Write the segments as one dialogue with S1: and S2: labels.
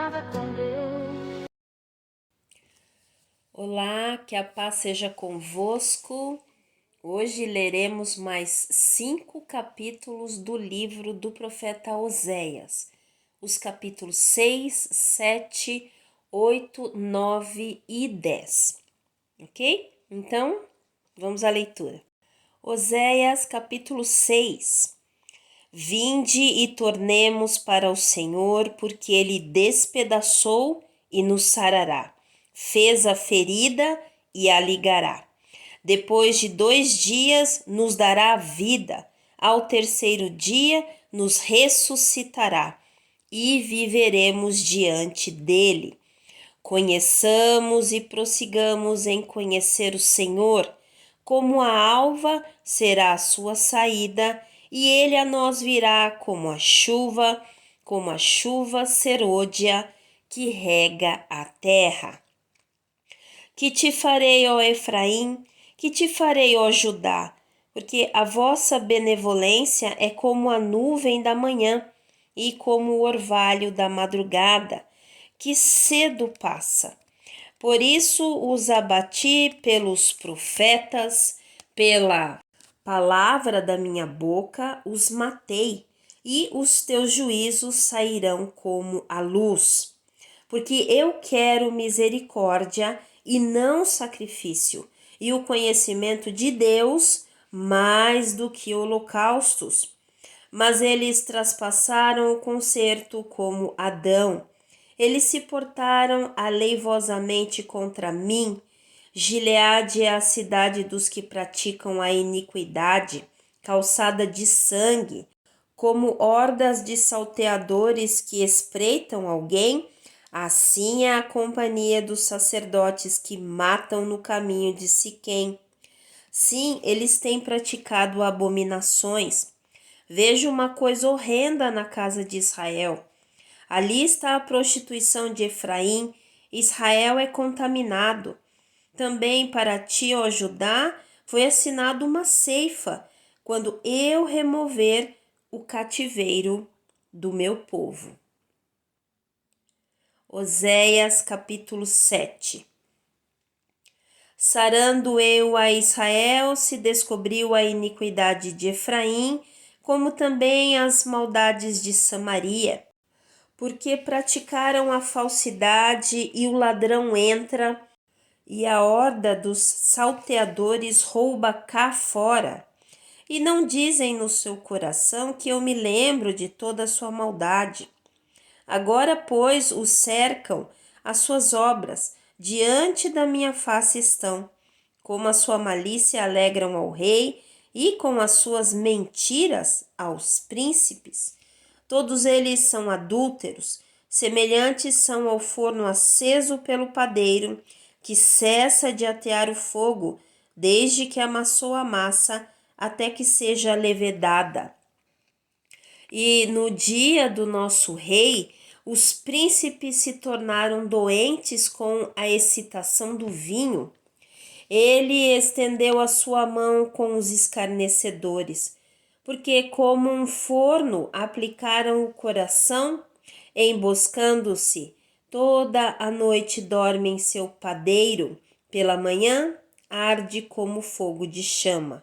S1: caminhava com Deus.
S2: Olá, que a paz seja convosco. Hoje leremos mais 5 capítulos do livro do profeta Oséias. Os capítulos 6, 7, 8, 9 e 10. Ok? Então, vamos à leitura. Oséias, capítulo 6. Vinde e tornemos para o Senhor, porque Ele despedaçou e nos sarará. Fez a ferida e a ligará. Depois de 2 dias nos dará vida. Ao terceiro dia nos ressuscitará e viveremos diante dele. Conheçamos e prossigamos em conhecer o Senhor. Como a alva será a sua saída, e ele a nós virá como a chuva serôdia que rega a terra. Que te farei, ó Efraim, que te farei, ó Judá, porque a vossa benevolência é como a nuvem da manhã e como o orvalho da madrugada, que cedo passa. Por isso os abati pelos profetas, pela palavra da minha boca os matei, e os teus juízos sairão como a luz. Porque eu quero misericórdia e não sacrifício, e o conhecimento de Deus mais do que holocaustos. Mas eles traspassaram o concerto como Adão. Eles se portaram aleivosamente contra mim. Gileade é a cidade dos que praticam a iniquidade, calçada de sangue, como hordas de salteadores que espreitam alguém. Assim é a companhia dos sacerdotes que matam no caminho de Siquém. Sim, eles têm praticado abominações. Vejo uma coisa horrenda na casa de Israel. Ali está a prostituição de Efraim. Israel é contaminado. Também para ti, ó Judá, foi assinada uma ceifa, quando eu remover o cativeiro do meu povo. Oséias, capítulo 7. Sarando eu a Israel, se descobriu a iniquidade de Efraim, como também as maldades de Samaria, porque praticaram a falsidade e o ladrão entra, e a horda dos salteadores rouba cá fora. E não dizem no seu coração que eu me lembro de toda a sua maldade. Agora, pois, os cercam as suas obras, diante da minha face estão. Como a sua malícia alegram ao rei, e com as suas mentiras aos príncipes. Todos eles são adúlteros, semelhantes são ao forno aceso pelo padeiro, que cessa de atear o fogo, desde que amassou a massa, até que seja levedada. E no dia do nosso rei, os príncipes se tornaram doentes com a excitação do vinho. Ele estendeu a sua mão com os escarnecedores, porque como um forno aplicaram o coração, emboscando-se, toda a noite dorme em seu padeiro, pela manhã arde como fogo de chama.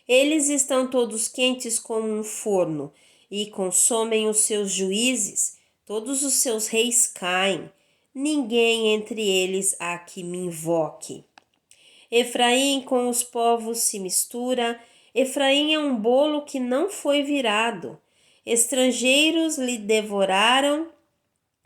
S2: Eles estão todos quentes como um forno, e consomem os seus juízes, todos os seus reis caem, ninguém entre eles há que me invoque. Efraim com os povos se mistura, Efraim é um bolo que não foi virado. Estrangeiros lhe devoraram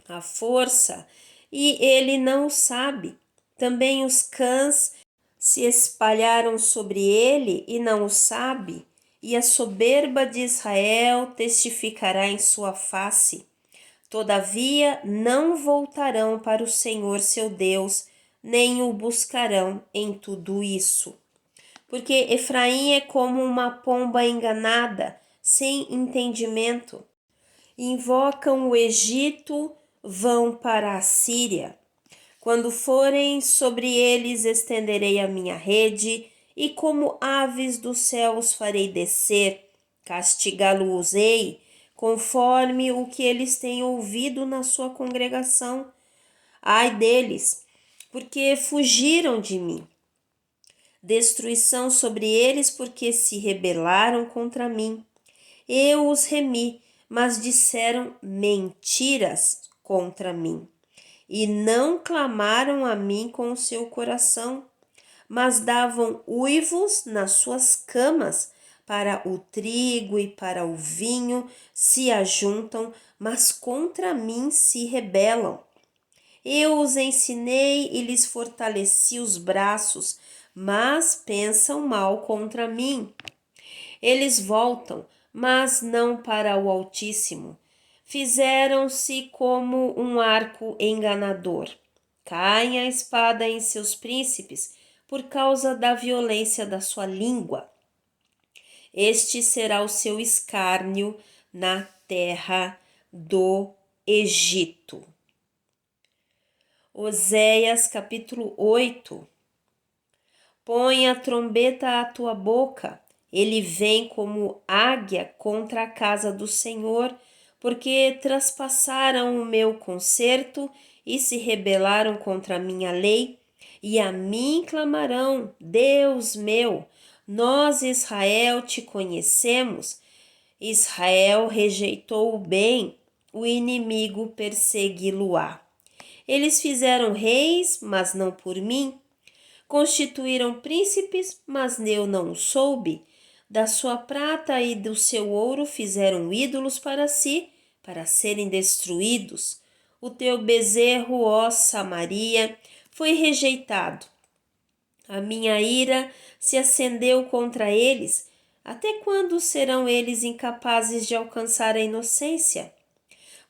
S2: a força, e ele não o sabe. Também os cães se espalharam sobre ele e não o sabe, e a soberba de Israel testificará em sua face. Todavia não voltarão para o Senhor seu Deus, nem o buscarão em tudo isso. Porque Efraim é como uma pomba enganada, sem entendimento. Invocam o Egito, vão para a Síria. Quando forem sobre eles, estenderei a minha rede, e como aves dos céus farei descer, castigá-lo-usei, conforme o que eles têm ouvido na sua congregação. Ai deles, porque fugiram de mim. Destruição sobre eles, porque se rebelaram contra mim. Eu os remi, mas disseram mentiras contra mim. E não clamaram a mim com o seu coração, mas davam uivos nas suas camas. Para o trigo e para o vinho se ajuntam, mas contra mim se rebelam. Eu os ensinei e lhes fortaleci os braços, mas pensam mal contra mim. Eles voltam, mas não para o Altíssimo. Fizeram-se como um arco enganador. Caem a espada em seus príncipes por causa da violência da sua língua. Este será o seu escárnio na terra do Egito. Oséias capítulo 8. Põe a trombeta à tua boca, ele vem como águia contra a casa do Senhor, porque traspassaram o meu concerto e se rebelaram contra a minha lei, e a mim clamarão: Deus meu, nós Israel te conhecemos. Israel rejeitou o bem, o inimigo persegui-lo-á. Eles fizeram reis, mas não por mim. Constituíram príncipes, mas eu não soube. Da sua prata e do seu ouro fizeram ídolos para si, para serem destruídos. O teu bezerro, ó Samaria, foi rejeitado. A minha ira se acendeu contra eles. Até quando serão eles incapazes de alcançar a inocência?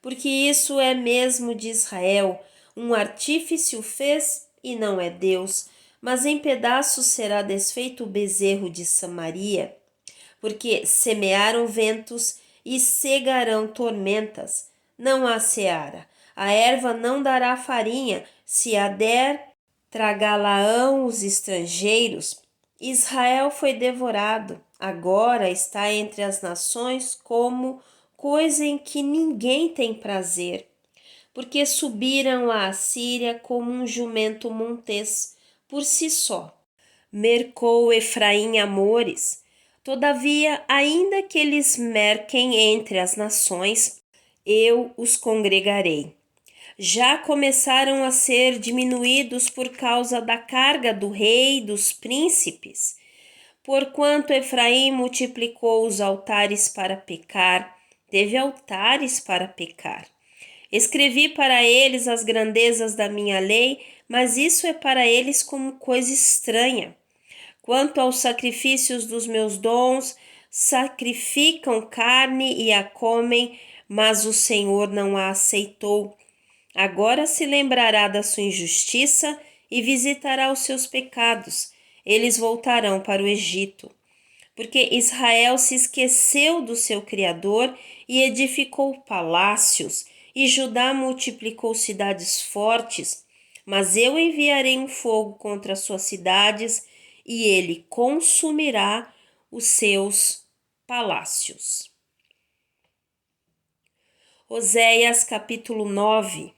S2: Porque isso é mesmo de Israel, um artífice o fez e não é Deus, mas em pedaços será desfeito o bezerro de Samaria, porque semearam ventos e cegarão tormentas. Não há seara, a erva não dará farinha, se a der, tragá-la-ão os estrangeiros. Israel foi devorado, agora está entre as nações como coisa em que ninguém tem prazer, porque subiram à Assíria como um jumento montês por si só. Mercou Efraim amores. Todavia, ainda que eles merquem entre as nações, eu os congregarei. Já começaram a ser diminuídos por causa da carga do rei e dos príncipes. Porquanto Efraim multiplicou os altares para pecar, teve altares para pecar. Escrevi para eles as grandezas da minha lei, mas isso é para eles como coisa estranha. Quanto aos sacrifícios dos meus dons, sacrificam carne e a comem, mas o Senhor não a aceitou. Agora se lembrará da sua injustiça e visitará os seus pecados. Eles voltarão para o Egito. Porque Israel se esqueceu do seu Criador e edificou palácios, e Judá multiplicou cidades fortes. Mas eu enviarei um fogo contra as suas cidades, e ele consumirá os seus palácios. Oséias capítulo 9.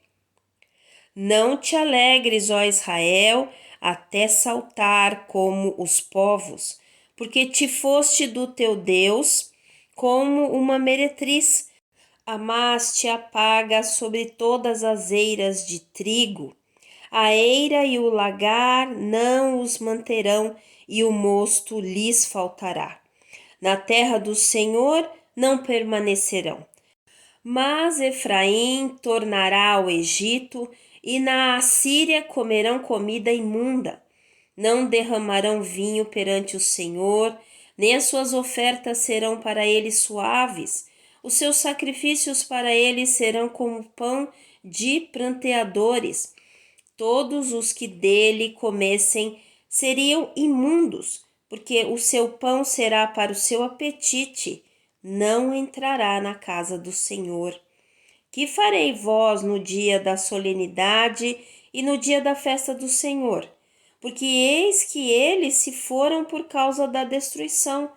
S2: Não te alegres, ó Israel, até saltar como os povos, porque te foste do teu Deus como uma meretriz, amaste a paga sobre todas as eiras de trigo. A eira e o lagar não os manterão, e o mosto lhes faltará. Na terra do Senhor não permanecerão. Mas Efraim tornará ao Egito, e na Assíria comerão comida imunda. Não derramarão vinho perante o Senhor, nem as suas ofertas serão para ele suaves. Os seus sacrifícios para ele serão como pão de pranteadores. Todos os que dele comessem seriam imundos, porque o seu pão será para o seu apetite. Não entrará na casa do Senhor. Que farei vós no dia da solenidade e no dia da festa do Senhor? Porque eis que eles se foram por causa da destruição,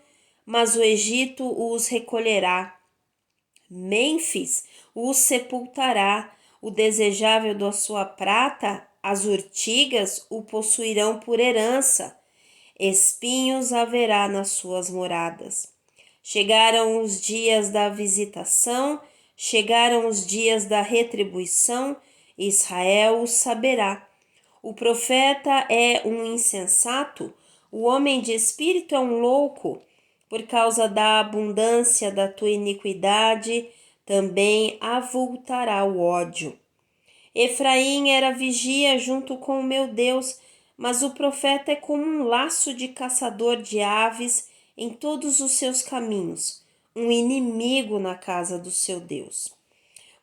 S2: mas o Egito os recolherá. Mênfis o sepultará, o desejável da sua prata, as urtigas o possuirão por herança, espinhos haverá nas suas moradas. Chegaram os dias da visitação, chegaram os dias da retribuição, Israel o saberá. O profeta é um insensato, o homem de espírito é um louco. Por causa da abundância da tua iniquidade, também avultará o ódio. Efraim era vigia junto com o meu Deus, mas o profeta é como um laço de caçador de aves em todos os seus caminhos, um inimigo na casa do seu Deus.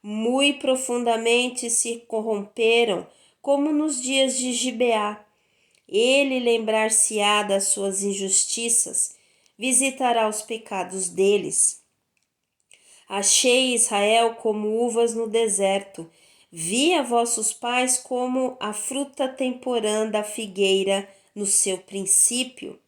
S2: Muito profundamente se corromperam, como nos dias de Gibeá. Ele lembrar-se-á das suas injustiças, visitará os pecados deles. Achei Israel como uvas no deserto, vi a vossos pais como a fruta temporã da figueira no seu princípio.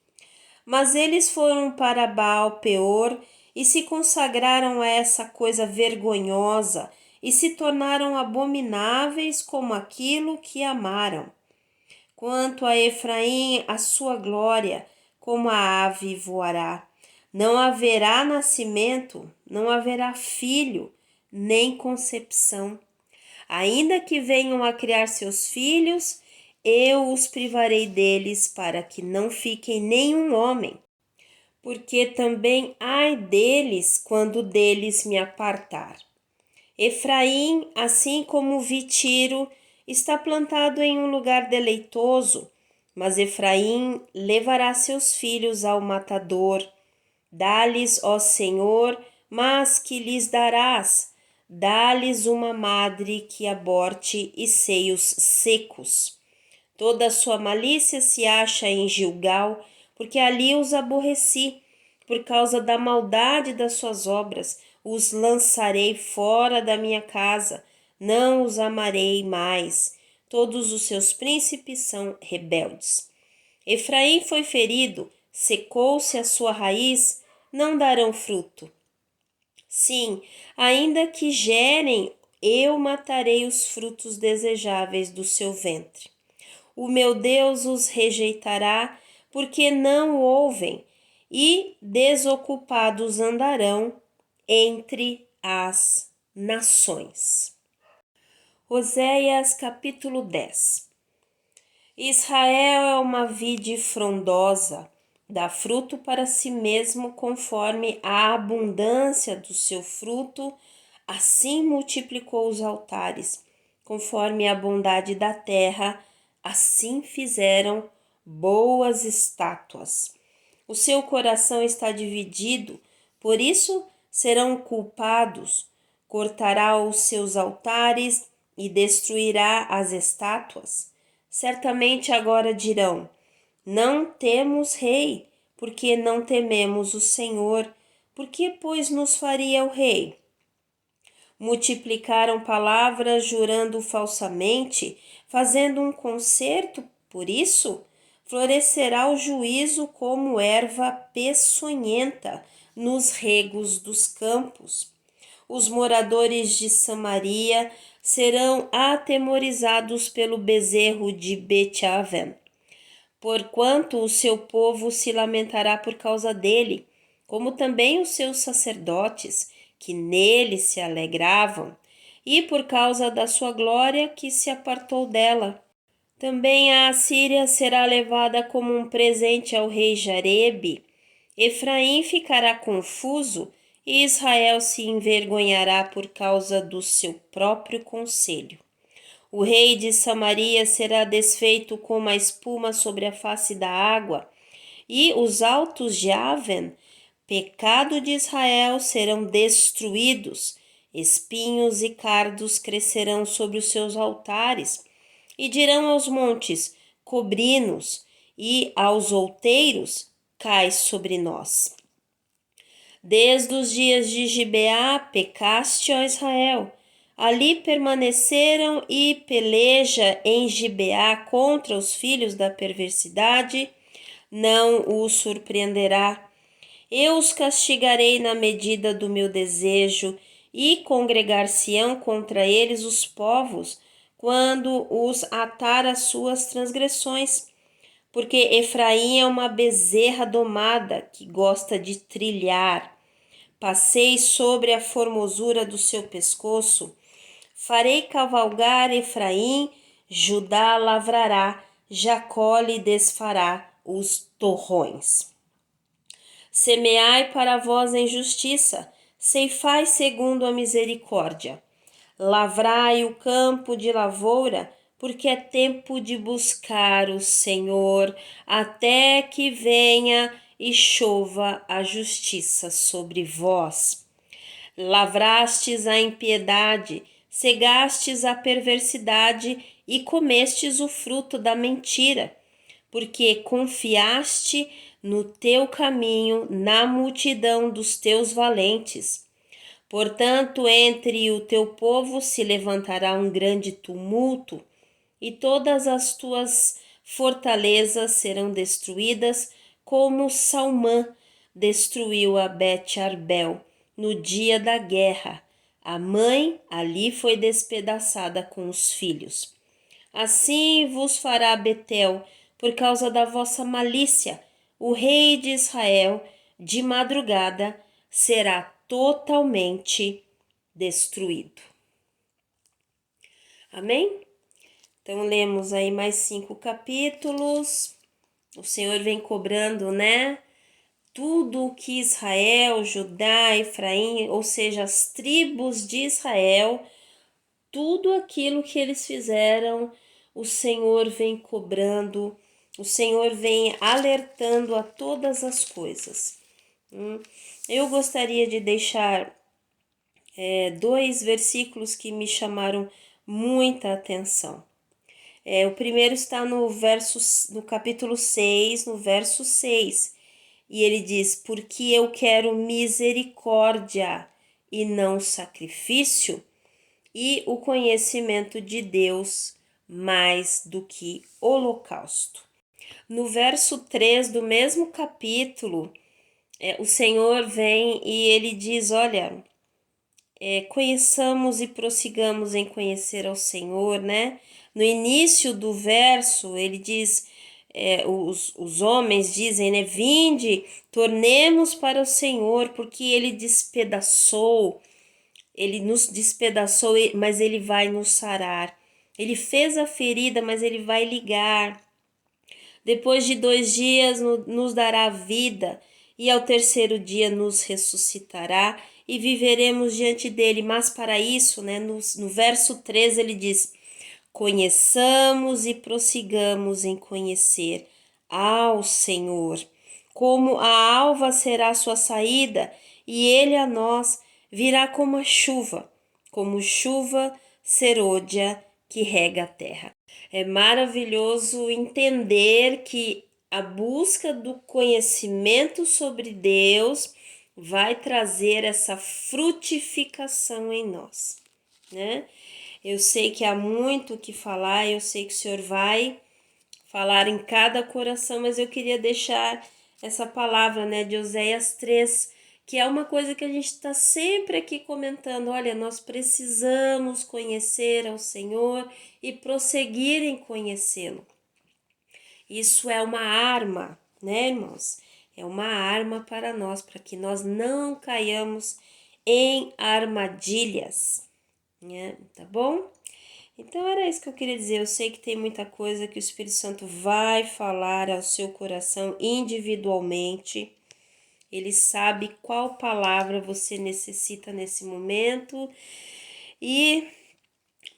S2: Mas eles foram para Baal Peor e se consagraram a essa coisa vergonhosa e se tornaram abomináveis como aquilo que amaram. Quanto a Efraim, a sua glória, como a ave voará. Não haverá nascimento, não haverá filho, nem concepção. Ainda que venham a criar seus filhos, eu os privarei deles para que não fiquem nenhum homem. Porque também ai deles quando deles me apartar. Efraim, assim como Vitiro, está plantado em um lugar deleitoso, mas Efraim levará seus filhos ao matador. Dá-lhes, ó Senhor, mas que lhes darás? Dá-lhes uma madre que aborte e seios secos. Toda a sua malícia se acha em Gilgal, porque ali os aborreci. Por causa da maldade das suas obras, os lançarei fora da minha casa, não os amarei mais. Todos os seus príncipes são rebeldes. Efraim foi ferido, secou-se a sua raiz, não darão fruto. Sim, ainda que gerem, eu matarei os frutos desejáveis do seu ventre. O meu Deus os rejeitará, porque não o ouvem, e desocupados andarão entre as nações. Oséias capítulo 10. Israel é uma vide frondosa, dá fruto para si mesmo conforme a abundância do seu fruto, assim multiplicou os altares, conforme a bondade da terra, assim fizeram boas estátuas. O seu coração está dividido, por isso serão culpados. Cortará os seus altares e destruirá as estátuas. Certamente agora dirão: não temos rei, porque não tememos o Senhor. Por que, pois, nos faria o rei? Multiplicaram palavras, jurando falsamente, fazendo um concerto, por isso florescerá o juízo como erva peçonhenta nos regos dos campos. Os moradores de Samaria serão atemorizados pelo bezerro de Bet-Aven, porquanto o seu povo se lamentará por causa dele, como também os seus sacerdotes, que nele se alegravam, e por causa da sua glória que se apartou dela. Também a Assíria será levada como um presente ao rei Jarebe. Efraim ficará confuso e Israel se envergonhará por causa do seu próprio conselho. O rei de Samaria será desfeito como a espuma sobre a face da água, e os altos de Aven, pecado de Israel, serão destruídos. Espinhos e cardos crescerão sobre os seus altares, e dirão aos montes: cobri-nos, e aos outeiros: cai sobre nós. Desde os dias de Gibeá pecaste, ó Israel. Ali permaneceram e peleja em Gibeá contra os filhos da perversidade, não os surpreenderá. Eu os castigarei na medida do meu desejo e congregar-se-ão contra eles os povos, quando os atar as suas transgressões. Porque Efraim é uma bezerra domada que gosta de trilhar. Passei sobre a formosura do seu pescoço. Farei cavalgar Efraim, Judá lavrará, Jacó lhe desfará os torrões. Semeai para vós em justiça, ceifai segundo a misericórdia. Lavrai o campo de lavoura, porque é tempo de buscar o Senhor, até que venha e chova a justiça sobre vós. Lavrastes a impiedade, cegastes a perversidade e comestes o fruto da mentira, porque confiaste no teu caminho na multidão dos teus valentes. Portanto, entre o teu povo se levantará um grande tumulto, e todas as tuas fortalezas serão destruídas, como Salmã destruiu a Bet-Arbel no dia da guerra. A mãe ali foi despedaçada com os filhos. Assim vos fará Betel, por causa da vossa malícia. O rei de Israel, de madrugada, será totalmente destruído. Amém? Então, lemos aí mais 5 capítulos. O Senhor vem cobrando, né? Tudo o que Israel, Judá, Efraim, ou seja, as tribos de Israel, tudo aquilo que eles fizeram, o Senhor vem cobrando, o Senhor vem alertando a todas as coisas. Eu gostaria de deixar 2 versículos que me chamaram muita atenção. O primeiro está no capítulo 6, no verso 6, e ele diz: porque eu quero misericórdia e não sacrifício, e o conhecimento de Deus mais do que holocausto. No verso 3 do mesmo capítulo, o Senhor vem e ele diz: olha, conheçamos e prossigamos em conhecer ao Senhor, né? No início do verso, ele diz, os homens dizem, né? Vinde, tornemos para o Senhor, porque ele nos despedaçou, mas ele vai nos sarar. Ele fez a ferida, mas ele vai ligar. Depois de 2 dias nos dará vida, e ao terceiro dia nos ressuscitará e viveremos diante dele. Mas para isso, né, no verso 13 ele diz: conheçamos e prossigamos em conhecer ao Senhor. Como a alva será a sua saída, e ele a nós virá como chuva serôdia que rega a terra. É maravilhoso entender que a busca do conhecimento sobre Deus vai trazer essa frutificação em nós, né? Eu sei que há muito o que falar, eu sei que o Senhor vai falar em cada coração, mas eu queria deixar essa palavra, né, de Oséias 3, que é uma coisa que a gente está sempre aqui comentando. Olha, nós precisamos conhecer ao Senhor e prosseguir em conhecê-lo. Isso é uma arma, né, irmãos? É uma arma para nós, para que nós não caiamos em armadilhas, né? Tá bom? Então era isso que eu queria dizer. Eu sei que tem muita coisa que o Espírito Santo vai falar ao seu coração individualmente. Ele sabe qual palavra você necessita nesse momento. E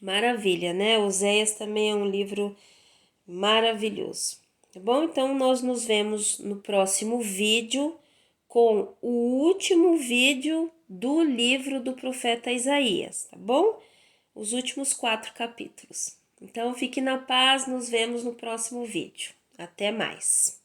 S2: maravilha, né? Oséias também é um livro maravilhoso. Tá bom? Então nós nos vemos no próximo vídeo com o último vídeo do livro do profeta Isaías, tá bom? Os últimos 4 capítulos. Então fique na paz, nos vemos no próximo vídeo. Até mais!